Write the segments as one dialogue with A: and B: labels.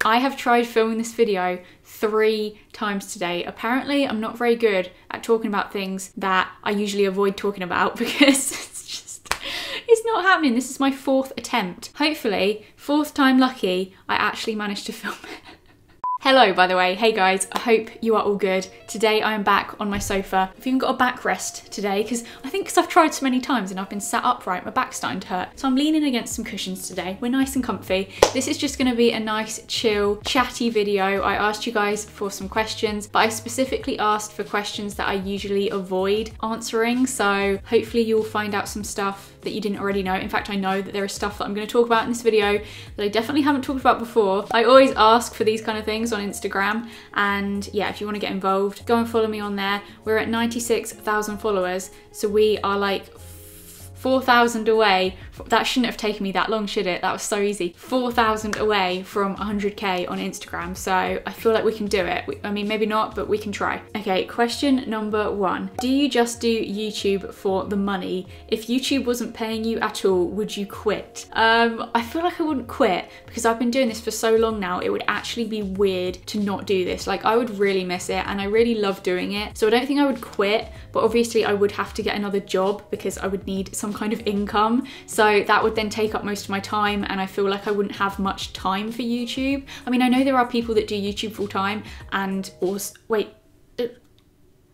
A: I have tried filming this video 3 times today. Apparently, I'm not very good at talking about things that I usually avoid talking about because it's not happening. This is my 4th attempt. Hopefully, 4th time lucky, I actually managed to film it. Hello, by the way. Hey guys, I hope you are all good. Today I am back on my sofa. I've even got a backrest today because I've tried so many times and I've been sat upright, my back's starting to hurt. So I'm leaning against some cushions today. We're nice and comfy. This is just gonna be a nice, chill, chatty video. I asked you guys for some questions, but I specifically asked for questions that I usually avoid answering. So hopefully you'll find out some stuff that you didn't already know. In fact, I know that there is stuff that I'm gonna talk about in this video that I definitely haven't talked about before. I always ask for these kind of things on Instagram, and yeah, if you want to get involved, go and follow me on there. We're at 96,000 followers, so we are like 4,000 away. That shouldn't have taken me that long, should it? That was so easy. 4,000 away from 100k on Instagram, so I feel like we can do it. I mean, maybe not, but we can try. Okay, question number 1. Do you just do YouTube for the money? If YouTube wasn't paying you at all, would you quit? I feel like I wouldn't quit because I've been doing this for so long now. It would actually be weird to not do this. Like, I would really miss it and I really love doing it. So I don't think I would quit, but obviously I would have to get another job because I would need some kind of income. So that would then take up most of my time and I feel like I wouldn't have much time for YouTube. I mean, I know there are people that do YouTube full time and also, wait,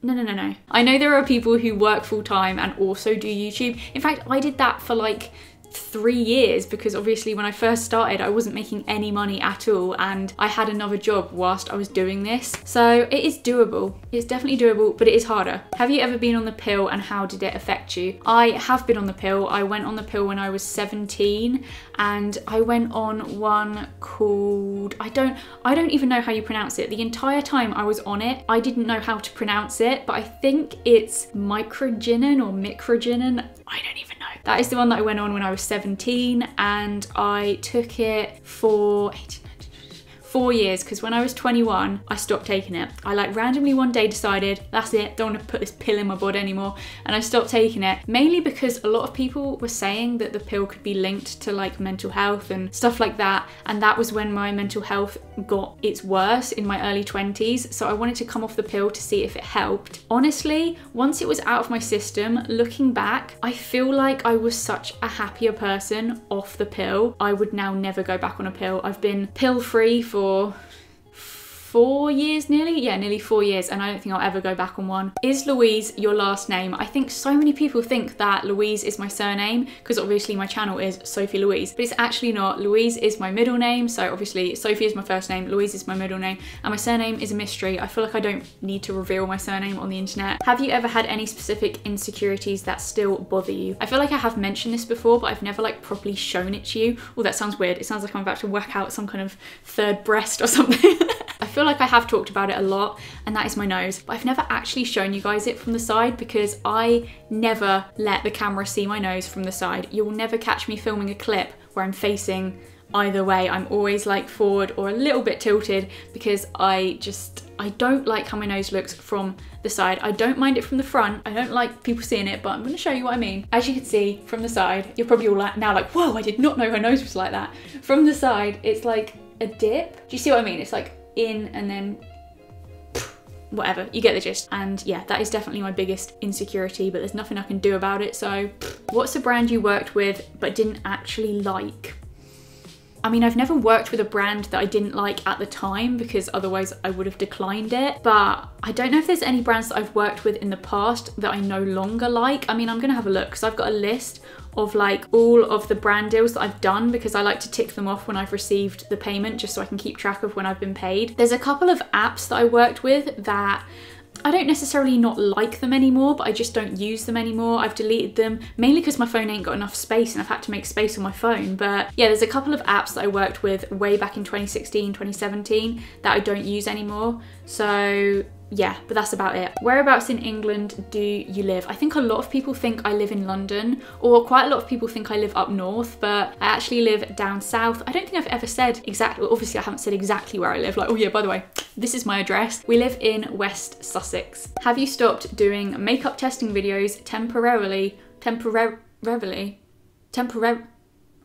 A: no. I know there are people who work full time and also do YouTube. In fact, I did that for like 3 years because obviously when I first started I wasn't making any money at all and I had another job whilst I was doing this. So it is doable. It's definitely doable, but it is harder. Have you ever been on the pill and how did it affect you? I have been on the pill. I went on the pill when I was 17 and I went on one called, I don't even know how you pronounce it. The entire time I was on it, I didn't know how to pronounce it, but I think it's microgynon or microgynon. I don't even know. That is the one that I went on when I was 17 and I took it for 4 years because when I was 21 I stopped taking it. I like randomly one day decided that's it, don't want to put this pill in my body anymore, and I stopped taking it, mainly because a lot of people were saying that the pill could be linked to like mental health and stuff like that, and that was when my mental health got its worst in my early 20s, so I wanted to come off the pill to see if it helped. Honestly, once it was out of my system, looking back, I feel like I was such a happier person off the pill. I would now never go back on a pill. I've been pill free for 4 years nearly. Yeah, nearly 4 years, and I don't think I'll ever go back on one. Is Louise your last name? I think so many people think that Louise is my surname because obviously my channel is Sophie Louise, but it's actually not. Louise is my middle name, so obviously Sophie is my first name, Louise is my middle name, and my surname is a mystery. I feel like I don't need to reveal my surname on the internet. Have you ever had any specific insecurities that still bother you? I feel like I have mentioned this before, but I've never like properly shown it to you. Oh, that sounds weird. It sounds like I'm about to whack out some kind of third breast or something. I feel like I have talked about it a lot, and that is my nose, but I've never actually shown you guys it from the side because I never let the camera see my nose from the side. You will never catch me filming a clip where I'm facing either way. I'm always like forward or a little bit tilted because I don't like how my nose looks from the side. I don't mind it from the front. I don't like people seeing it, but I'm gonna show you what I mean. As you can see from the side, you're probably all like, now like, whoa, I did not know her nose was like that. From the side, it's like a dip. Do you see what I mean? It's like in and then whatever, you get the gist. And yeah, that is definitely my biggest insecurity, but there's nothing I can do about it. So what's a brand you worked with but didn't actually like? I mean, I've never worked with a brand that I didn't like at the time because otherwise I would have declined it. But I don't know if there's any brands that I've worked with in the past that I no longer like. I mean, I'm gonna have a look because I've got a list of like all of the brand deals that I've done because I like to tick them off when I've received the payment just so I can keep track of when I've been paid. There's a couple of apps that I worked with that I don't necessarily not like them anymore, but I just don't use them anymore. I've deleted them mainly because my phone ain't got enough space and I've had to make space on my phone. But yeah, there's a couple of apps that I worked with way back in 2016, 2017 that I don't use anymore. So yeah, but that's about it. Whereabouts in England do you live? I think a lot of people think I live in London, or quite a lot of people think I live up north, but I actually live down south. I don't think I've ever said exactly, well, obviously I haven't said exactly where I live, like, oh yeah, by the way, this is my address. We live in West Sussex. Have you stopped doing makeup testing videos temporarily?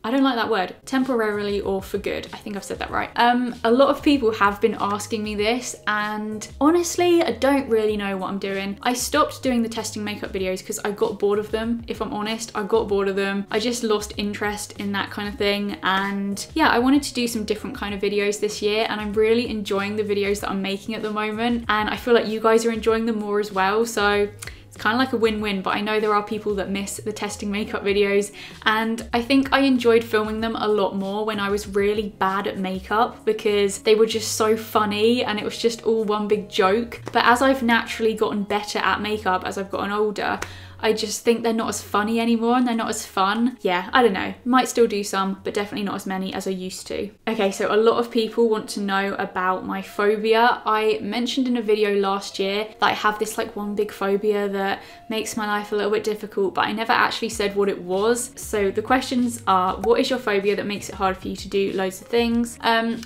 A: I don't like that word, temporarily or for good. I think I've said that right. A lot of people have been asking me this, and honestly, I don't really know what I'm doing. I stopped doing the testing makeup videos because I got bored of them. If I'm honest, I got bored of them. I just lost interest in that kind of thing. And yeah, I wanted to do some different kind of videos this year, and I'm really enjoying the videos that I'm making at the moment. And I feel like you guys are enjoying them more as well. So kind of like a win-win, but I know there are people that miss the testing makeup videos, and I think I enjoyed filming them a lot more when I was really bad at makeup because they were just so funny and it was just all one big joke. But as I've naturally gotten better at makeup as I've gotten older, I just think they're not as funny anymore and they're not as fun. Yeah, I don't know. Might still do some, but definitely not as many as I used to. Okay, so a lot of people want to know about my phobia. I mentioned in a video last year that I have this like one big phobia that makes my life a little bit difficult, but I never actually said what it was. So the questions are, what is your phobia that makes it hard for you to do loads of things?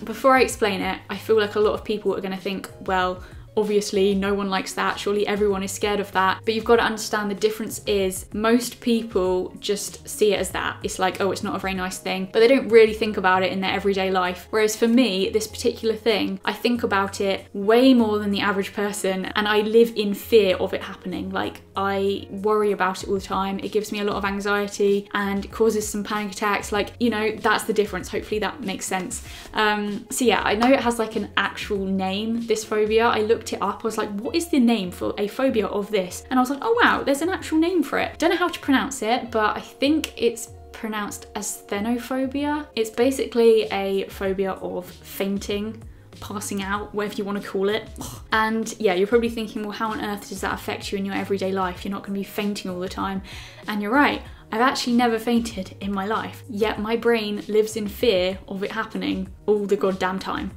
A: Before I explain it, I feel like a lot of people are gonna think, well, obviously no one likes that, surely everyone is scared of that. But you've got to understand the difference is most people just see it as that. It's like, oh, it's not a very nice thing, but they don't really think about it in their everyday life. Whereas for me, this particular thing, I think about it way more than the average person, and I live in fear of it happening. Like, I worry about it all the time. It gives me a lot of anxiety and causes some panic attacks. Like, you know, that's the difference. Hopefully that makes sense. So yeah, I know it has like an actual name, this phobia. I looked it up. I was like, what is the name for a phobia of this? And I was like, oh wow, there's an actual name for it. Don't know how to pronounce it, but I think it's pronounced asthenophobia. It's basically a phobia of fainting, passing out, whatever you want to call it. And yeah, you're probably thinking, well, how on earth does that affect you in your everyday life? You're not going to be fainting all the time. And you're right. I've actually never fainted in my life, yet my brain lives in fear of it happening all the goddamn time.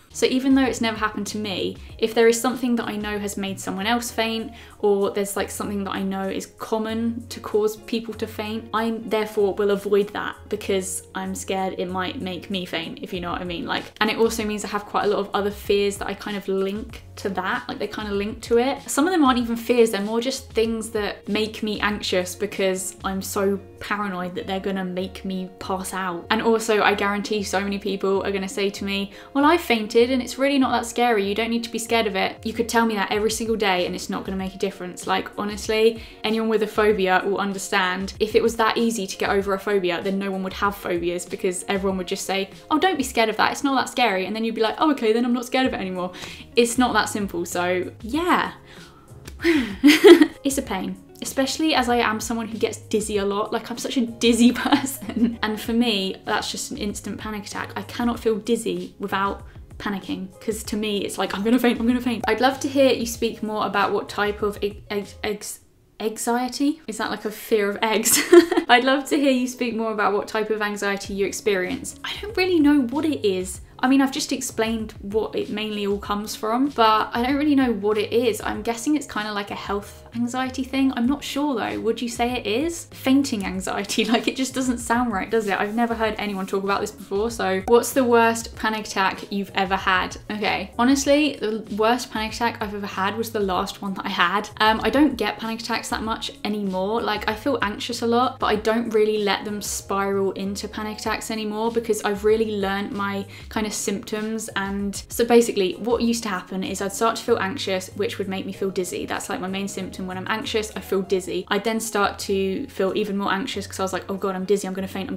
A: So even though it's never happened to me, if there is something that I know has made someone else faint, or there's like something that I know is common to cause people to faint, I therefore will avoid that because I'm scared it might make me faint, if you know what I mean. Like, and it also means I have quite a lot of other fears that I kind of link to that, like they kind of link to it. Some of them aren't even fears, they're more just things that make me anxious because I'm so paranoid that they're gonna make me pass out. And also, I guarantee so many people are gonna say to me, well, I fainted and it's really not that scary, you don't need to be scared of it. You could tell me that every single day and it's not gonna make a difference. Like, honestly, anyone with a phobia will understand. If it was that easy to get over a phobia, then no one would have phobias because everyone would just say, oh, don't be scared of that, it's not that scary. And then you'd be like, oh, okay, then I'm not scared of it anymore. It's not that simple, so yeah. It's a pain. Especially as I am someone who gets dizzy a lot. Like, I'm such a dizzy person. And for me, that's just an instant panic attack. I cannot feel dizzy without panicking, because to me it's like, I'm gonna faint, I'm gonna faint. I'd love to hear you speak more about what type of anxiety? Is that like a fear of eggs? I'd love to hear you speak more about what type of anxiety you experience. I don't really know what it is. I mean, I've just explained what it mainly all comes from, but I don't really know what it is. I'm guessing it's kind of like a health anxiety thing. I'm not sure though. Would you say it is? Fainting anxiety, like it just doesn't sound right, does it? I've never heard anyone talk about this before. So what's the worst panic attack you've ever had? Okay, honestly, the worst panic attack I've ever had was the last one that I had. I don't get panic attacks that much anymore. Like, I feel anxious a lot, but I don't really let them spiral into panic attacks anymore because I've really learned my kind of symptoms. And so basically what used to happen is I'd start to feel anxious, which would make me feel dizzy. That's like my main symptom. When I'm anxious, I feel dizzy. I'd then start to feel even more anxious because I was like, oh god, I'm dizzy, I'm gonna faint,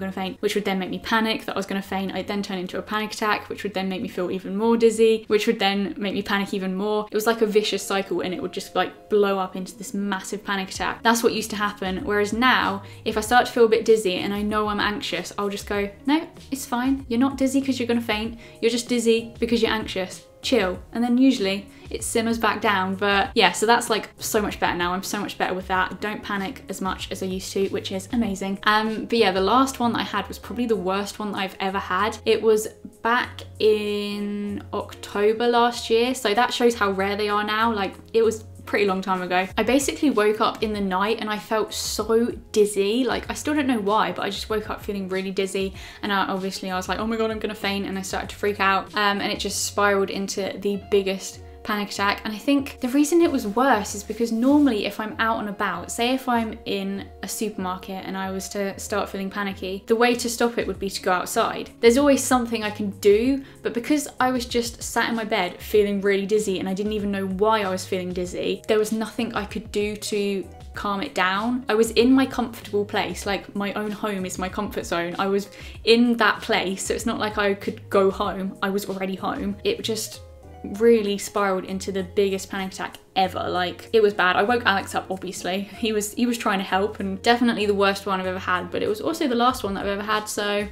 A: which would then make me panic that I was gonna faint. I'd then turn into a panic attack, which would then make me feel even more dizzy, which would then make me panic even more. It was like a vicious cycle, and it would just like blow up into this massive panic attack. That's what used to happen. Whereas now, if I start to feel a bit dizzy and I know I'm anxious, I'll just go, no, it's fine. You're not dizzy because you're gonna faint. You're just dizzy because you're anxious. Chill. And then usually it simmers back down. But yeah, so that's like so much better now. I'm so much better with that. I don't panic as much as I used to, which is amazing. But yeah, the last one that I had was probably the worst one that I've ever had. It was back in October last year. So that shows how rare they are now. Like, it was pretty long time ago. I basically woke up in the night and I felt so dizzy. Like, I still don't know why, but I just woke up feeling really dizzy, and I was like, oh my god, I'm gonna faint, and I started to freak out, and it just spiraled into the biggest panic attack. And I think the reason it was worse is because normally if I'm out and about, say if I'm in a supermarket and I was to start feeling panicky, the way to stop it would be to go outside. There's always something I can do, but because I was just sat in my bed feeling really dizzy and I didn't even know why I was feeling dizzy, there was nothing I could do to calm it down. I was in my comfortable place, like my own home is my comfort zone. I was in that place, so it's not like I could go home. I was already home. It just really spiraled into the biggest panic attack ever. Like, it was bad. I woke Alex up, obviously. He was trying to help, and definitely the worst one I've ever had, but it was also the last one that I've ever had, so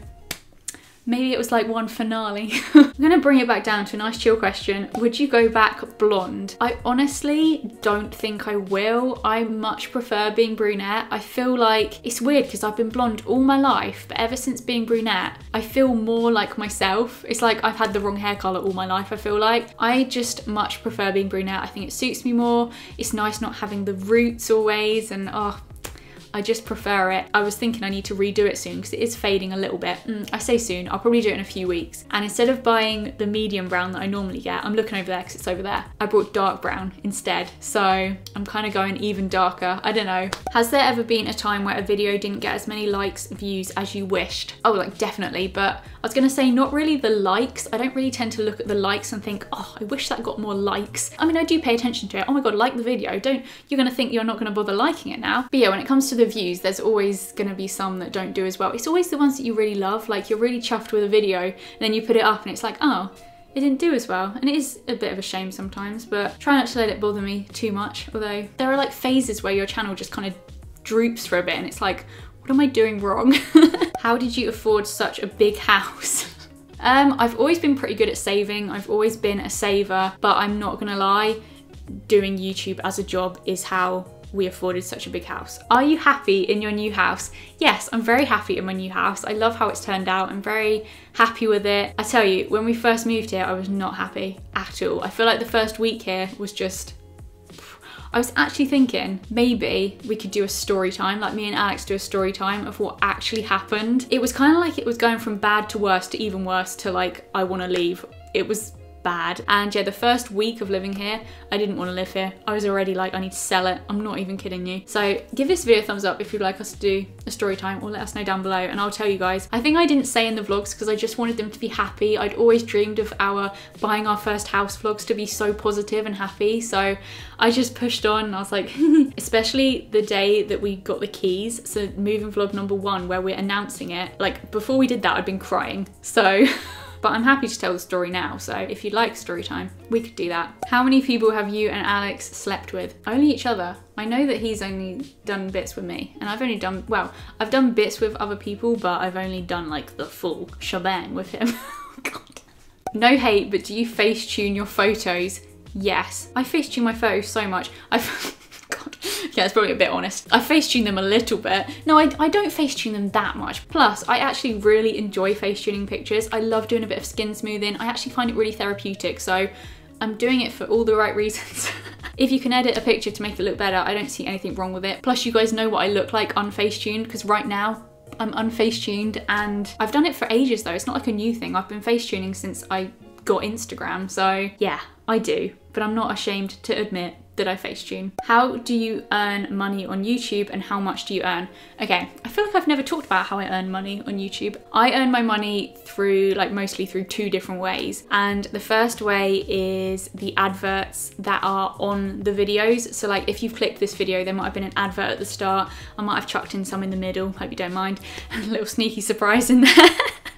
A: maybe it was like one finale. I'm gonna bring it back down to a nice chill question. Would you go back blonde? I honestly don't think I will. I much prefer being brunette. I feel like it's weird because I've been blonde all my life, but ever since being brunette, I feel more like myself. It's like I've had the wrong hair color all my life, I feel like. I just much prefer being brunette. I think it suits me more. It's nice not having the roots always, and I just prefer it. I was thinking I need to redo it soon because it is fading a little bit. I say soon, I'll probably do it in a few weeks. And instead of buying the medium brown that I normally get, I'm looking over there because it's over there, I brought dark brown instead. So I'm kind of going even darker. I don't know. Has there ever been a time where a video didn't get as many likes, views as you wished? Oh, like definitely, but I was gonna say not really the likes. I don't really tend to look at the likes and think, oh, I wish that got more likes. I mean, I do pay attention to it. Oh my God, like the video. You're gonna think you're not gonna bother liking it now. But yeah, when it comes to the views, there's always gonna be some that don't do as well. It's always the ones that you really love. Like, you're really chuffed with a video and then you put it up and it's like, oh, it didn't do as well. And it is a bit of a shame sometimes, but try not to let it bother me too much. Although there are like phases where your channel just kind of droops for a bit and it's like, what am I doing wrong? How did you afford such a big house? I've always been pretty good at saving. I've always been a saver, but I'm not gonna lie, doing YouTube as a job is how we afforded such a big house. Are you happy in your new house? Yes, I'm very happy in my new house. I love how it's turned out. I'm very happy with it. I tell you, when we first moved here, I was not happy at all. I feel like the first week here was just, I was actually thinking maybe we could do a story time, like me and Alex do a story time of what actually happened. It was kind of like it was going from bad to worse to even worse to like, I want to leave. It was bad. And yeah, the first week of living here, I didn't want to live here. I was already like, I need to sell it. I'm not even kidding you. So give this video a thumbs up if you'd like us to do a story time, or let us know down below and I'll tell you guys. I think I didn't say in the vlogs because I just wanted them to be happy. I'd always dreamed of our buying our first house vlogs to be so positive and happy. So I just pushed on and I was like, especially the day that we got the keys. So moving vlog number 1 where we're announcing it. Like before we did that, I'd been crying. So but I'm happy to tell the story now, so if you'd like story time, we could do that. How many people have you and Alex slept with? Only each other. I know that he's only done bits with me, and I've only done, well, I've done bits with other people, but I've only done like the full shebang with him. God. No hate, but do you Facetune your photos? Yes. I Facetune my photos so much. God, yeah, it's probably a bit honest. I Facetune them a little bit. No, I don't Facetune them that much. Plus, I actually really enjoy Facetuning pictures. I love doing a bit of skin smoothing. I actually find it really therapeutic, so I'm doing it for all the right reasons. If you can edit a picture to make it look better, I don't see anything wrong with it. Plus, you guys know what I look like unfacetuned, because right now, I'm unfacetuned, and I've done it for ages though. It's not like a new thing. I've been facetuning since I got Instagram, so yeah, I do. But I'm not ashamed to admit that I Facetune. How do you earn money on YouTube and how much do you earn? Okay, I feel like I've never talked about how I earn money on YouTube. I earn my money through, like mostly through 2 different ways. And the first way is the adverts that are on the videos. So like if you've clicked this video, there might have been an advert at the start. I might have chucked in some in the middle, hope you don't mind. A little sneaky surprise in there.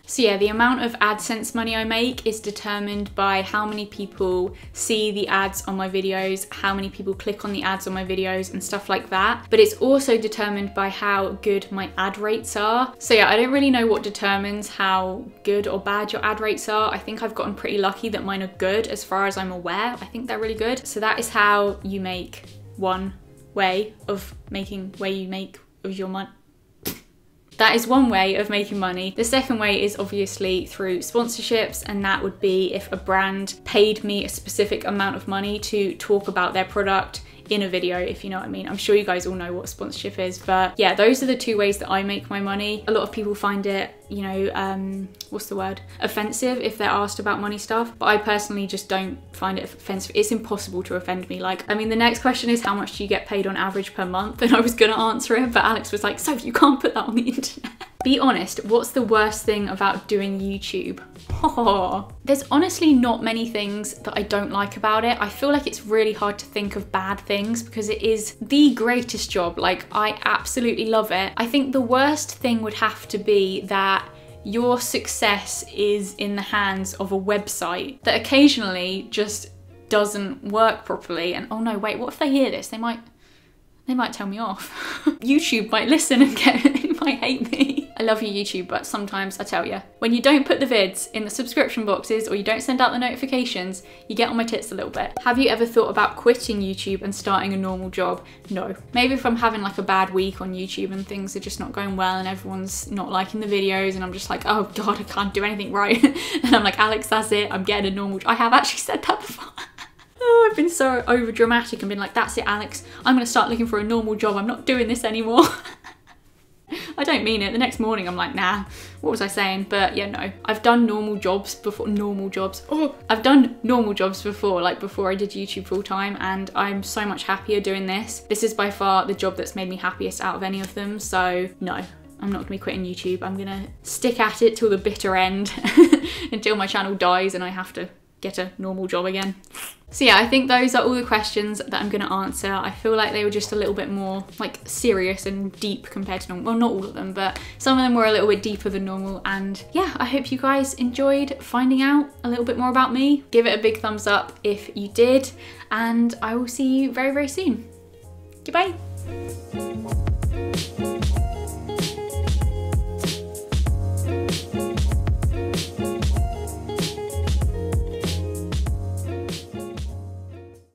A: So yeah, the amount of AdSense money I make is determined by how many people see the ads on my videos, how many people click on the ads on my videos and stuff like that. But it's also determined by how good my ad rates are. So yeah, I don't really know what determines how good or bad your ad rates are. I think I've gotten pretty lucky that mine are good as far as I'm aware. I think they're really good. So that is how you make one way of making of your money. That is one way of making money. The second way is obviously through sponsorships, and that would be if a brand paid me a specific amount of money to talk about their product in a video, if you know what I mean. I'm sure you guys all know what sponsorship is, but yeah, those are the two ways that I make my money. A lot of people find it, you know, what's the word? Offensive if they're asked about money stuff, but I personally just don't find it offensive. It's impossible to offend me. Like, I mean, the next question is how much do you get paid on average per month? And I was gonna answer it, but Alex was like, Sophie, you can't put that on the internet. Be honest, what's the worst thing about doing YouTube? Oh, there's honestly not many things that I don't like about it. I feel like it's really hard to think of bad things because it is the greatest job. Like, I absolutely love it. I think the worst thing would have to be that your success is in the hands of a website that occasionally just doesn't work properly. And oh no, wait, what if they hear this? They might tell me off. YouTube might listen and might hate me. I love you, YouTube, but sometimes I tell you, when you don't put the vids in the subscription boxes or you don't send out the notifications, you get on my tits a little bit. Have you ever thought about quitting YouTube and starting a normal job? No. Maybe if I'm having like a bad week on YouTube and things are just not going well and everyone's not liking the videos and I'm just like, oh God, I can't do anything right. And I'm like, Alex, that's it, I'm getting a normal job. I have actually said that before. Oh, I've been so over dramatic and been like, that's it, Alex, I'm gonna start looking for a normal job. I'm not doing this anymore. I don't mean it. The next morning I'm like, nah, what was I saying? But yeah, no, I've done normal jobs before. I've done normal jobs before, like before I did YouTube full time, and I'm so much happier doing this. This is by far the job that's made me happiest out of any of them. So no, I'm not gonna be quitting YouTube. I'm gonna stick at it till the bitter end until my channel dies and I have to get a normal job again. So yeah, I think those are all the questions that I'm gonna answer. I feel like they were just a little bit more like serious and deep compared to normal. Well, not all of them, but some of them were a little bit deeper than normal. And yeah, I hope you guys enjoyed finding out a little bit more about me. Give it a big thumbs up if you did, and I will see you very, very soon.